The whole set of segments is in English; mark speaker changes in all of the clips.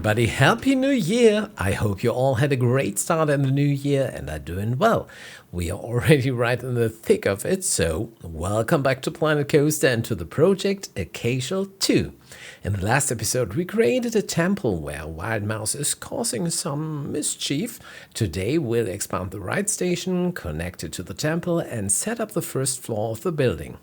Speaker 1: everybody, Happy New Year! I hope you all had a great start in the new year and are doing well. We are already right in the thick of it, so welcome back to Planet Coaster and to the project Occasional 2. In the last episode, we created a temple where a wild mouse is causing some mischief. Today, we'll expand the ride station, connect it to the temple, and set up the first floor of the building.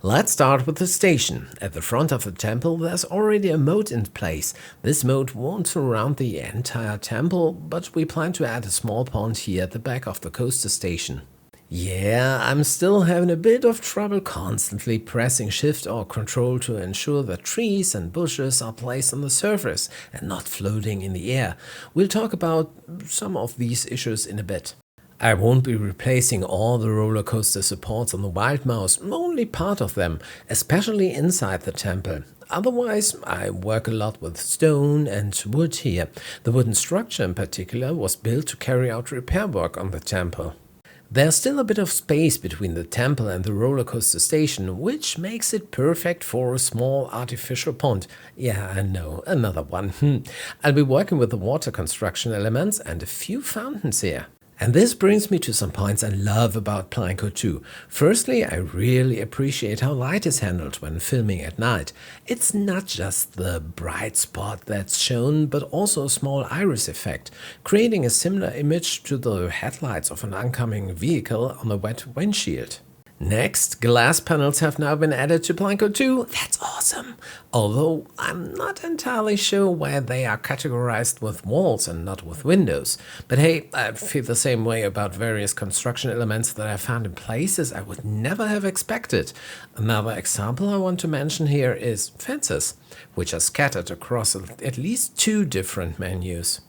Speaker 1: Let's start with the station. At the front of the temple there's already a moat in place. This moat won't surround the entire temple, but we plan to add a small pond here at the back of the coaster station. Yeah, I'm still having a bit of trouble constantly pressing shift or control to ensure that trees and bushes are placed on the surface and not floating in the air. We'll talk about some of these issues in a bit. I won't be replacing all the roller coaster supports on the Wild Mouse, only part of them, especially inside the temple. Otherwise, I work a lot with stone and wood here. The wooden structure in particular was built to carry out repair work on the temple. There's still a bit of space between the temple and the roller coaster station, which makes it perfect for a small artificial pond. Yeah, I know, another one. I'll be working with the water construction elements and a few fountains here. And this brings me to some points I love about Planco 2. Firstly, I really appreciate how light is handled when filming at night. It's not just the bright spot that's shown, but also a small iris effect, creating a similar image to the headlights of an oncoming vehicle on a wet windshield. Next, glass panels have now been added to Planco 2. That's awesome! Although I'm not entirely sure why they are categorized with walls and not with windows. But hey, I feel the same way about various construction elements that I found in places I would never have expected. Another example I want to mention here is fences, which are scattered across at least 2 different menus.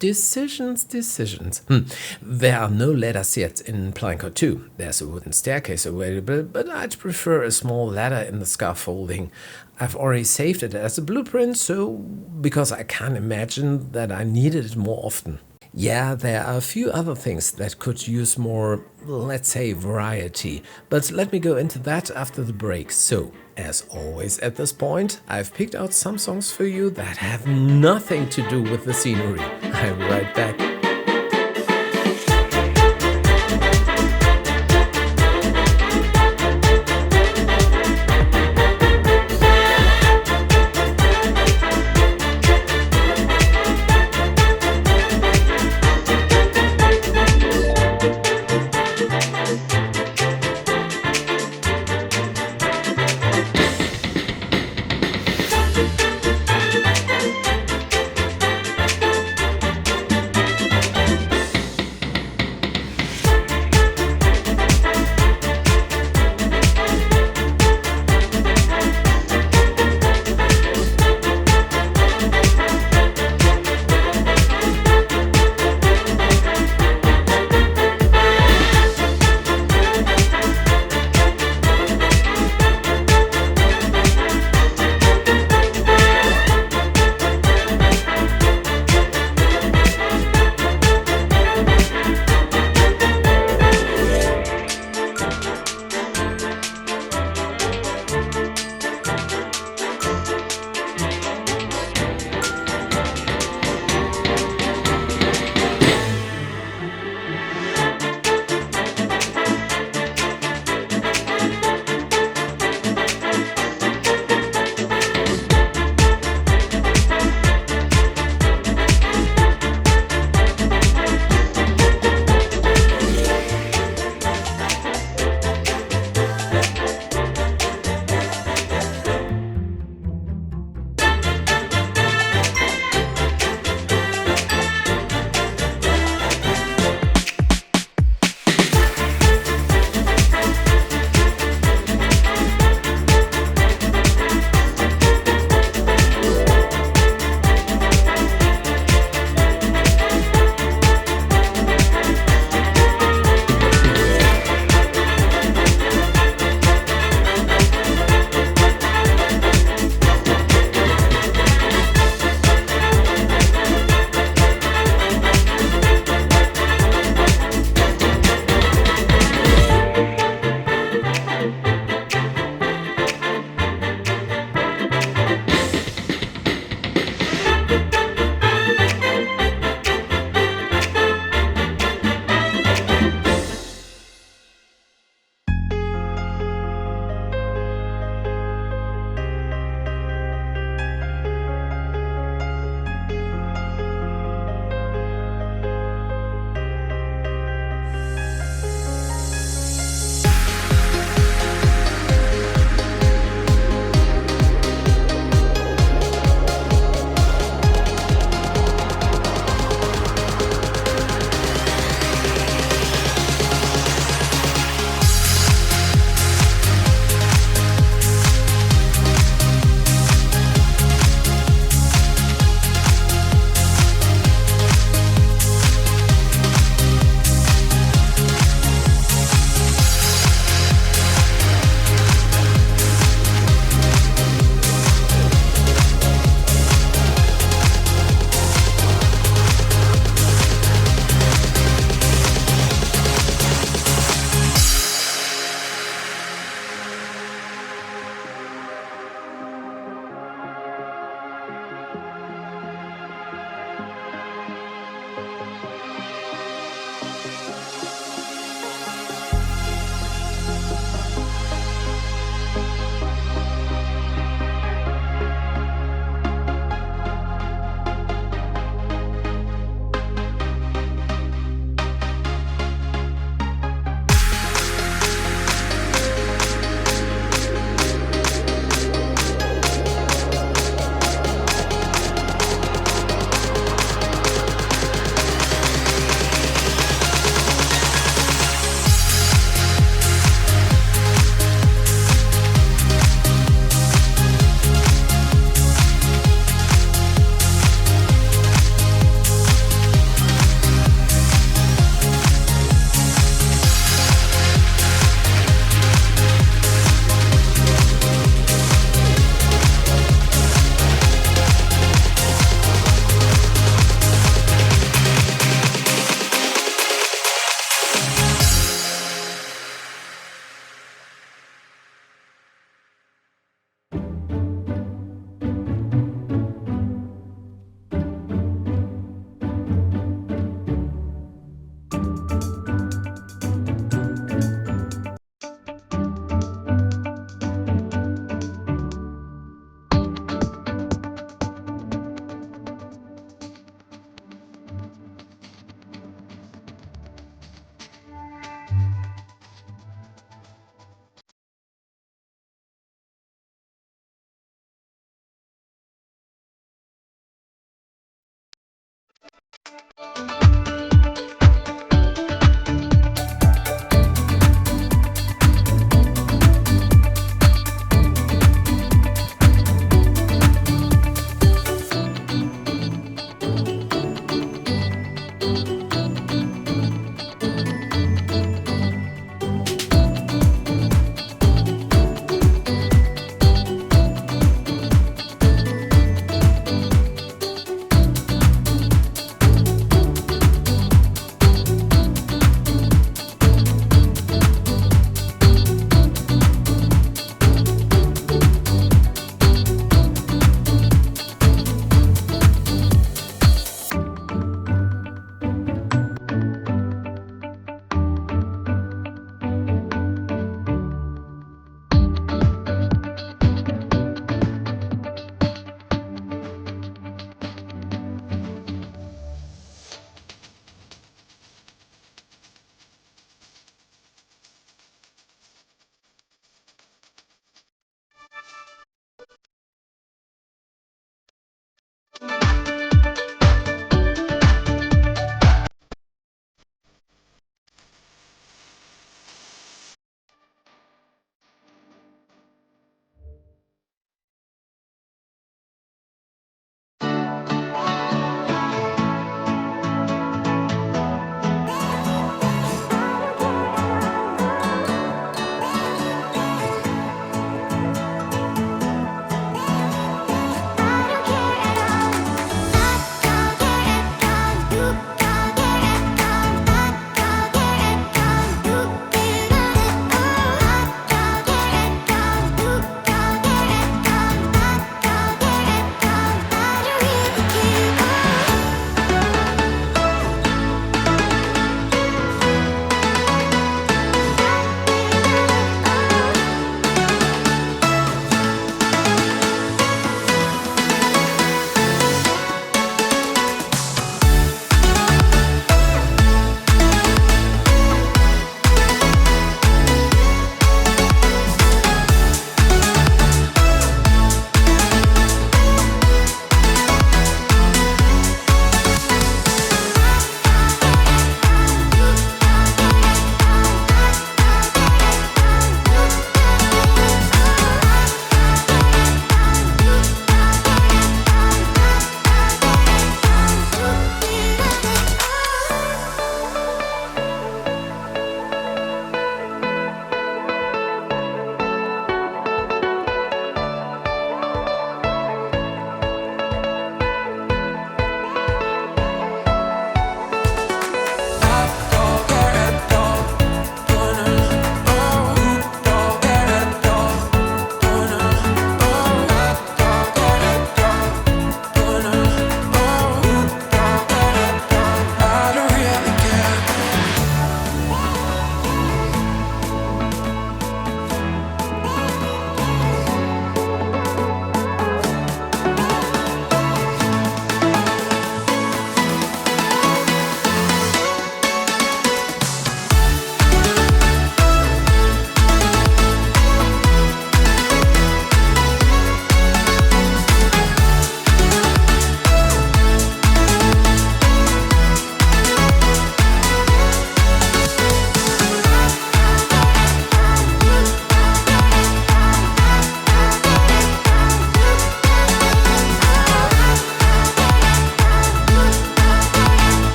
Speaker 1: Decisions. There are no ladders yet in Planco 2. There's a wooden staircase available, but I'd prefer a small ladder in the scaffolding. I've already saved it as a blueprint, because I can't imagine that I needed it more often. Yeah, there are a few other things that could use more, let's say, variety, but let me go into that after the break. So, as always at this point, I've picked out some songs for you that have nothing to do with the scenery. I'll be right back.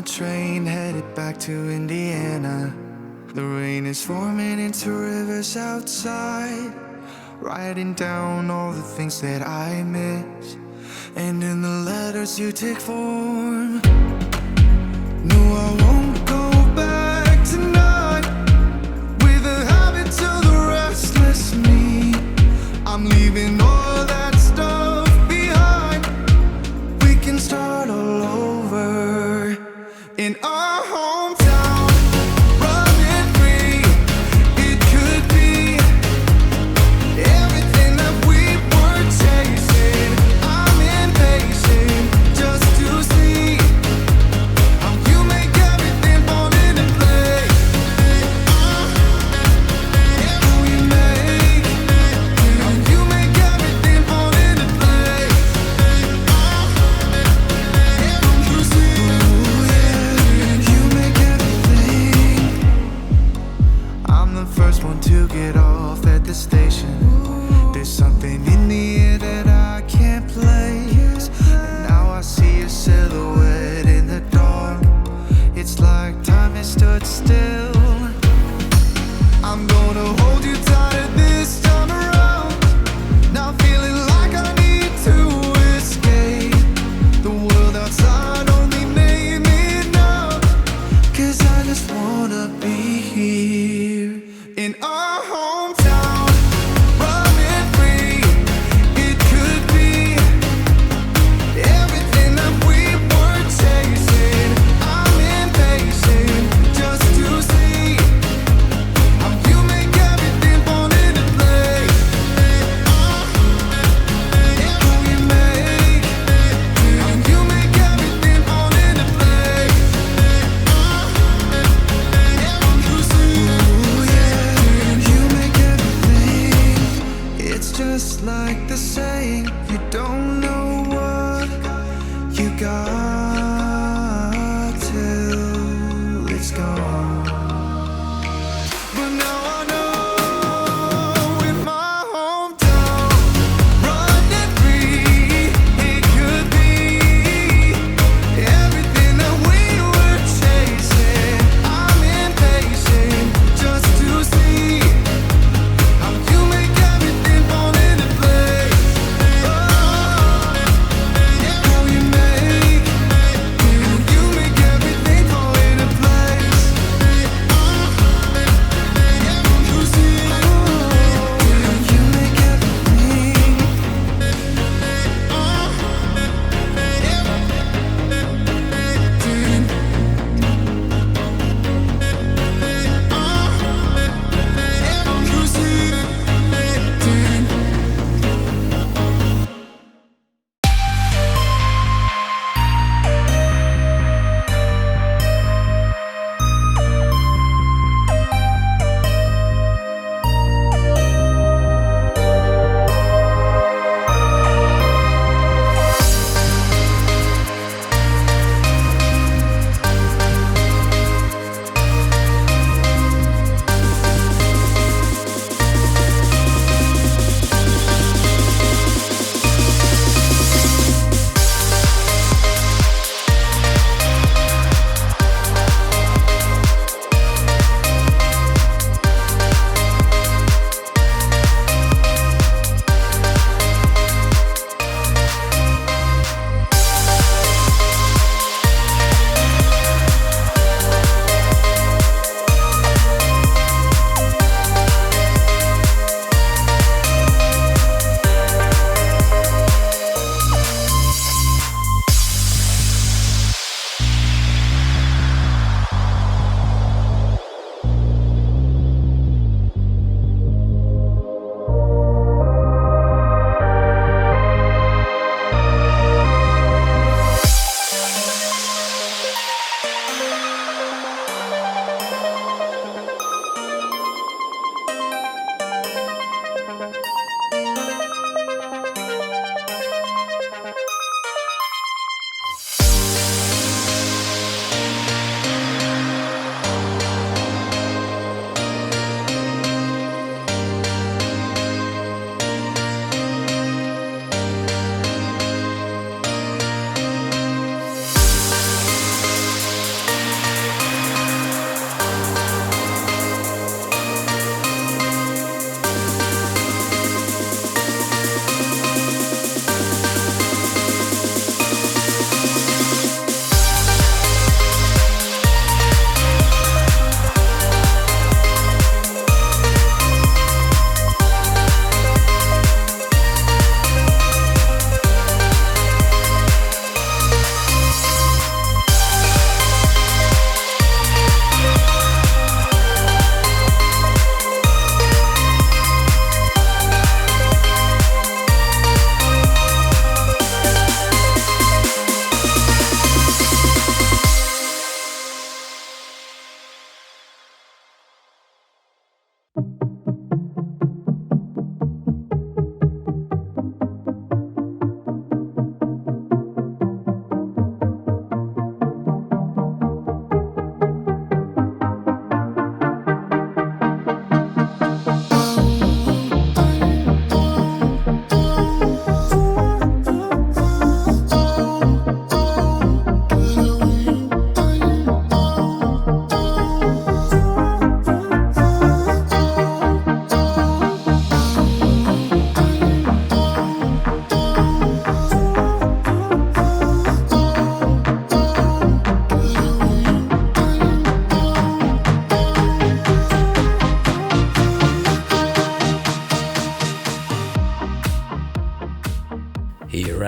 Speaker 2: train headed back to Indiana. The rain is forming into rivers outside, writing down all the things that I miss, and in the letters you take form. No, I won't go back tonight with the habits of the restless me. I'm leaving all that stuff behind. We can start all over in our hometown, running free. It could be everything that we were chasing. I'm impatient just to see how you make everything fall into place. How you make everything fall into place. You see, ooh, yeah, you make everything. I'm the first one to get off at the station. There's something in the air that I can't place, and now I see a silhouette in the dark. It's like time has stood still. I'm gonna hold you tighter this time around. Now feeling like I need to escape. The world outside only made me numb, 'cause I just wanna be here in our hometown, running free. It could be everything that we were chasing. I'm impatient just to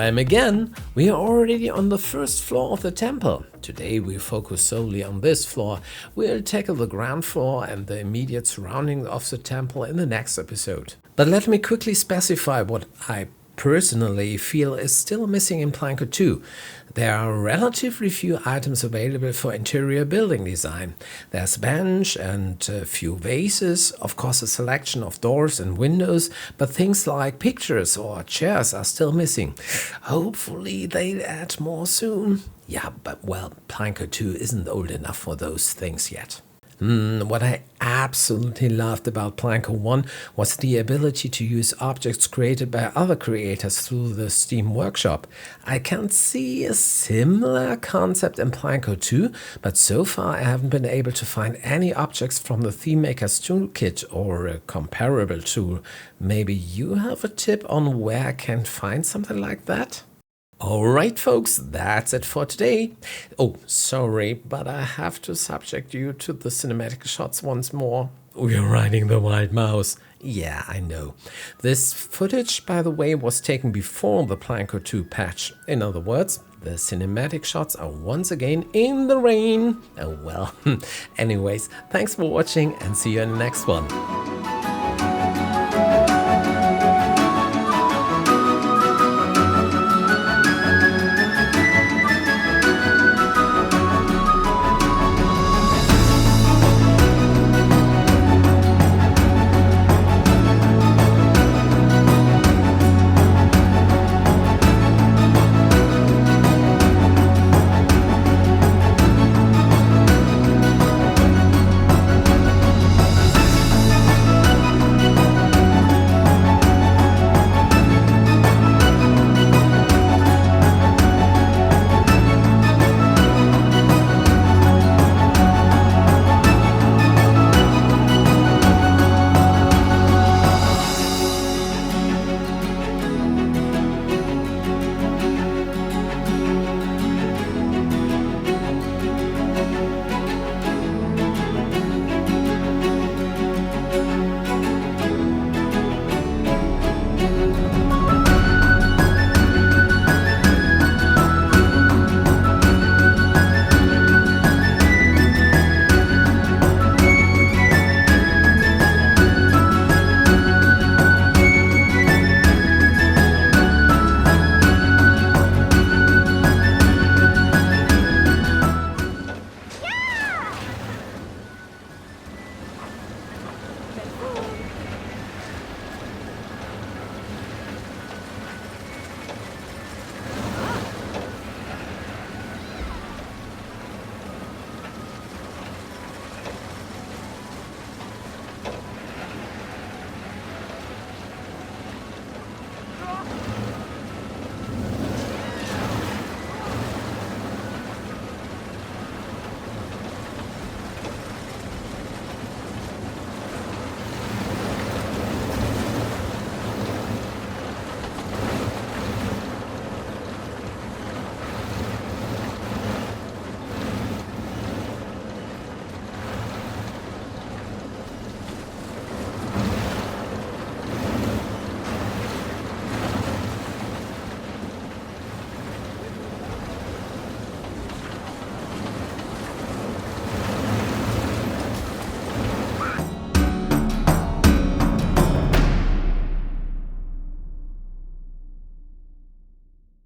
Speaker 1: time again, we are already on the first floor of the temple. Today we focus solely on this floor. We'll tackle the ground floor and the immediate surroundings of the temple in the next episode. But let me quickly specify what I personally feel is still missing in Planco 2. There are relatively few items available for interior building design. There's a bench and a few vases, of course a selection of doors and windows, but things like pictures or chairs are still missing. Hopefully they'll add more soon. Yeah, but well, Planco 2 isn't old enough for those things yet. What I absolutely loved about Planco 1 was the ability to use objects created by other creators through the Steam Workshop. I can see a similar concept in Planco 2, but so far I haven't been able to find any objects from the Theme Maker's Toolkit or a comparable tool. Maybe you have a tip on where I can find something like that? Alright folks, that's it for today. Oh, sorry, but I have to subject you to the cinematic shots once more. We're riding the wild mouse. Yeah, I know. This footage, by the way, was taken before the Planco 2 patch. In other words, the cinematic shots are once again in the rain. Oh well. Anyways, thanks for watching and see you in the next one.